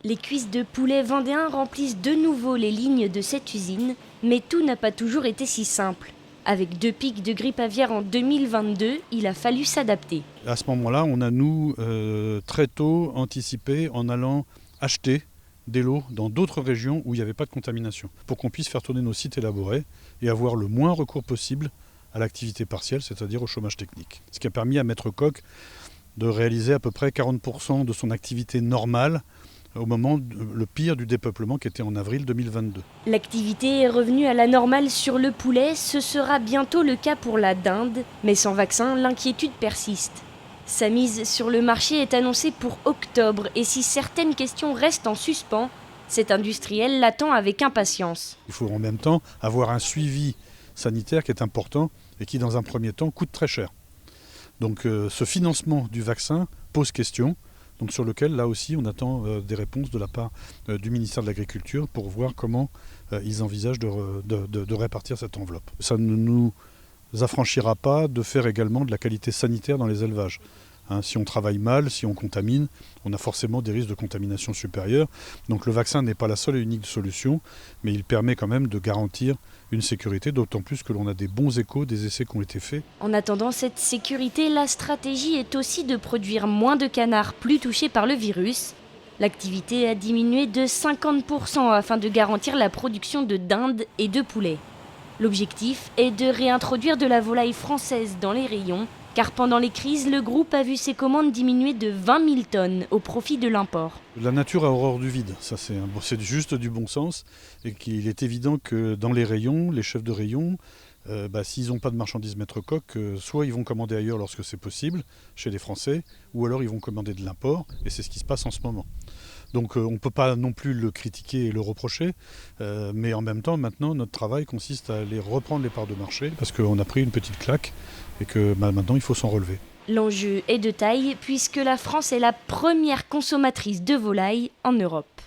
Les cuisses de poulet vendéens remplissent de nouveau les lignes de cette usine, mais tout n'a pas toujours été si simple. Avec 2 pics de grippe aviaire en 2022, il a fallu s'adapter. À ce moment-là, on a, nous, très tôt anticipé en allant acheter des lots dans d'autres régions où il n'y avait pas de contamination, pour qu'on puisse faire tourner nos sites élaborés et avoir le moins recours possible à l'activité partielle, c'est-à-dire au chômage technique. Ce qui a permis à Maître Coq de réaliser à peu près 40% de son activité normale au moment le pire du dépeuplement qui était en avril 2022. L'activité est revenue à la normale sur le poulet, ce sera bientôt le cas pour la dinde, mais sans vaccin, l'inquiétude persiste. Sa mise sur le marché est annoncée pour octobre et si certaines questions restent en suspens, cet industriel l'attend avec impatience. Il faut en même temps avoir un suivi sanitaire qui est important et qui dans un premier temps coûte très cher. Donc ce financement du vaccin pose question. Donc sur lequel, là aussi, on attend des réponses de la part du ministère de l'Agriculture pour voir comment ils envisagent de répartir cette enveloppe. Ça ne nous affranchira pas de faire également de la qualité sanitaire dans les élevages. Si on travaille mal, si on contamine, on a forcément des risques de contamination supérieurs. Donc le vaccin n'est pas la seule et unique solution, mais il permet quand même de garantir une sécurité, d'autant plus que l'on a des bons échos des essais qui ont été faits. En attendant cette sécurité, la stratégie est aussi de produire moins de canards plus touchés par le virus. L'activité a diminué de 50% afin de garantir la production de dinde et de poulet. L'objectif est de réintroduire de la volaille française dans les rayons, car pendant les crises, le groupe a vu ses commandes diminuer de 20 000 tonnes au profit de l'import. La nature a horreur du vide, ça c'est juste du bon sens, et qu'il est évident que dans les rayons, les chefs de rayon, s'ils n'ont pas de marchandises Maître Coq, soit ils vont commander ailleurs lorsque c'est possible, chez les Français, ou alors ils vont commander de l'import, et c'est ce qui se passe en ce moment. Donc on ne peut pas non plus le critiquer et le reprocher, mais en même temps, maintenant, notre travail consiste à aller reprendre les parts de marché, parce qu'on a pris une petite claque, et que maintenant, il faut s'en relever. L'enjeu est de taille, puisque la France est la première consommatrice de volaille en Europe.